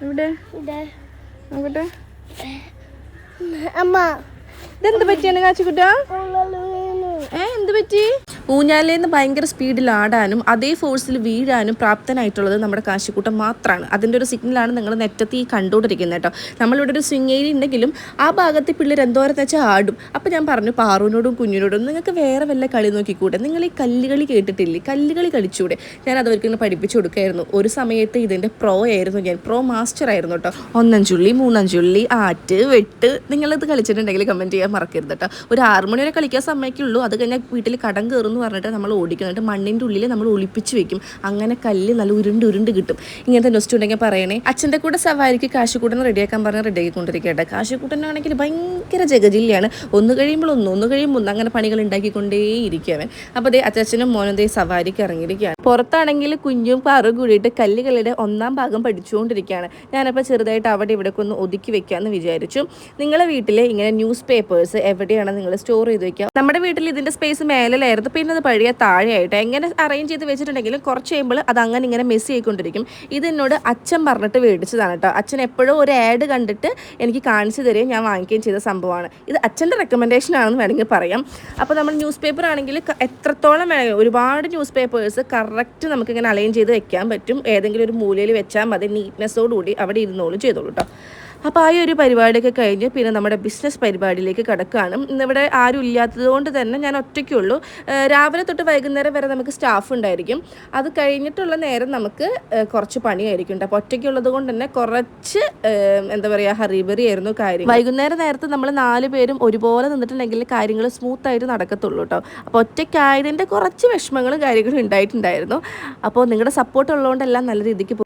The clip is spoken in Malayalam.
ഇവിടെ നോക്കട്ടെ. ഇതെന്ത് പറ്റിയാണ് കാച്ചിക്കുട്ടാ? എന്ത് പറ്റി? ഊഞ്ഞാലേന്ന് ഭയങ്കര സ്പീഡിൽ ആടാനും അതേ ഫോഴ്സിൽ വീഴാനും പ്രാപ്തനായിട്ടുള്ളത് നമ്മുടെ കാശിക്കൂട്ടം മാത്രമാണ്. അതിൻ്റെ ഒരു സിഗ്നലാണ് നിങ്ങൾ നെറ്റത്തി കണ്ടുകൊണ്ടിരിക്കുന്നത് കേട്ടോ. നമ്മളിവിടെ ഒരു സ്വിങ് ഏരിയ ഉണ്ടെങ്കിലും ആ ഭാഗത്ത് പിള്ളേർ എന്തോരത്തെ വെച്ചാൽ ആടും. അപ്പോൾ ഞാൻ പറഞ്ഞു പാറുവിനോടും കുഞ്ഞിനോടും നിങ്ങൾക്ക് വേറെ വല്ല കളി നോക്കിക്കൂടെ, നിങ്ങൾ ഈ കല്ലുകളി കേട്ടിട്ടില്ലേ, കല്ലുകളി കളിച്ചൂടെ. ഞാൻ അതവർക്ക് പഠിപ്പിച്ചു കൊടുക്കായിരുന്നു. ഒരു സമയത്ത് ഇതിൻ്റെ പ്രോ ആയിരുന്നു ഞാൻ, പ്രോ മാസ്റ്റർ ആയിരുന്നു കേട്ടോ. 1 ചുള്ളി 3 ചുള്ളി ആറ്റ് വെട്ട് നിങ്ങളിത് കളിച്ചിട്ടുണ്ടെങ്കിൽ കമൻറ്റ് ചെയ്യാൻ മറക്കരുത് കേട്ടോ. ഒരു 6 മണി വരെ കളിക്കാൻ സമയക്കുള്ളൂ. അത് കഴിഞ്ഞാൽ വീട്ടിൽ കടം കയറും എന്ന് പറഞ്ഞിട്ട് നമ്മൾ ഓടിക്കുന്നുണ്ട്. മണ്ണിൻ്റെ ഉള്ളിൽ നമ്മൾ ഒളിപ്പിച്ച് വെക്കും. അങ്ങനെ കല്ല് നല്ല ഉരുണ്ട് കിട്ടും. ഇങ്ങനത്തെ നെസ്റ്റ് ഉണ്ടെങ്കിൽ പറയണേ. അച്ഛൻ്റെ കൂടെ സവാരിക്ക് കാശിക്കൂട്ടനെ റെഡിയാക്കാൻ പറഞ്ഞാൽ റെഡിയാക്കിക്കൊണ്ടിരിക്കട്ടെ. കാശിക്കൂട്ടനാണെങ്കിൽ ഭയങ്കര ജഗജില്ലയാണ്. ഒന്ന് കഴിയുമ്പോൾ അങ്ങനെ പണികൾ ഉണ്ടാക്കിക്കൊണ്ടേയിരിക്കും. അപ്പോൾ അതേ അച്ഛനും മോനും ദേ സവാരിക്ക് ഇറങ്ങിയിരിക്കുകയാണ്. പുറത്താണെങ്കിൽ കുഞ്ഞും പാറും കൂടിയിട്ട് കല്ലുകളുടെ 1ാം ഭാഗം പഠിച്ചുകൊണ്ടിരിക്കുകയാണ്. ഞാനപ്പോൾ ചെറുതായിട്ട് അവിടെ ഇവിടെ ഒന്ന് ഒതുക്കി വെക്കാമെന്ന് വിചാരിച്ചു. നിങ്ങളെ വീട്ടിൽ ഇങ്ങനെ ന്യൂസ് പേപ്പേഴ്സ് എവിടെയാണ് നിങ്ങൾ സ്റ്റോർ ചെയ്ത് വെക്കുക? നമ്മുടെ വീട്ടിൽ ഇതിൻ്റെ സ്പേസ് മേലിലായിരുന്നു, പിന്നെ അത് പഴയ താഴെയായിട്ട് എങ്ങനെ അറേഞ്ച് ചെയ്ത് വെച്ചിട്ടുണ്ടെങ്കിലും കുറച്ച് കഴിയുമ്പോൾ അത് അങ്ങനെ ഇങ്ങനെ മെസ്സ് ചെയ്തുകൊണ്ടിരിക്കും. ഇതെന്നോട് അച്ഛൻ പറഞ്ഞിട്ട് മേടിച്ചതാണ് കേട്ടോ. അച്ഛൻ എപ്പോഴും ഒരു ആഡ് കണ്ടിട്ട് എനിക്ക് കാണിച്ചു തരികയും ഞാൻ വാങ്ങിക്കുകയും ചെയ്ത സംഭവമാണ്. ഇത് അച്ഛൻ്റെ റെക്കമെൻഡേഷൻ ആണെന്ന് വേണമെങ്കിൽ പറയാം. അപ്പോൾ നമ്മൾ ന്യൂസ് പേപ്പർ ആണെങ്കിൽ എത്രത്തോളം വേണമെങ്കിൽ ഒരുപാട് ന്യൂസ് പേപ്പേഴ്സ് കറക്റ്റ് നമുക്കിങ്ങനെ അലൈൻ ചെയ്ത് വെക്കാൻ പറ്റും. ഏതെങ്കിലും ഒരു മൂലയിൽ വെച്ചാൽ മതി, നീറ്റ്നെസ്സോടുകൂടി അവിടെ ഇരുന്നോളും ചെയ്തോളൂ കേട്ടോ. അപ്പോൾ ആ ഒരു പരിപാടിയൊക്കെ കഴിഞ്ഞ് പിന്നെ നമ്മുടെ ബിസിനസ് പരിപാടിയിലേക്ക് കിടക്കുകയാണ്. ഇന്നിവിടെ ആരും ഇല്ലാത്തത് കൊണ്ട് തന്നെ ഞാൻ ഒറ്റയ്ക്കുള്ളൂ. രാവിലെ തൊട്ട് വൈകുന്നേരം വരെ നമുക്ക് സ്റ്റാഫ് ഉണ്ടായിരിക്കും. അത് കഴിഞ്ഞിട്ടുള്ള നേരം നമുക്ക് കുറച്ച് പണിയായിരിക്കും. അപ്പോൾ ഒറ്റയ്ക്കുള്ളത് കൊണ്ട് തന്നെ കുറച്ച് എന്താ പറയുക ഹറിബറി ആയിരുന്നു കാര്യം. വൈകുന്നേരം നേരത്ത് നമ്മൾ 4 പേരും ഒരുപോലെ നിന്നിട്ടുണ്ടെങ്കിൽ കാര്യങ്ങൾ സ്മൂത്തായിട്ട് നടക്കത്തുള്ളൂ കേട്ടോ. അപ്പോൾ ഒറ്റയ്ക്കായതിൻ്റെ കുറച്ച് വിഷമങ്ങളും കാര്യങ്ങളും ഉണ്ടായിട്ടുണ്ടായിരുന്നു. അപ്പോൾ നിങ്ങളുടെ സപ്പോർട്ട് ഉള്ളതുകൊണ്ടെല്ലാം നല്ല രീതിക്ക്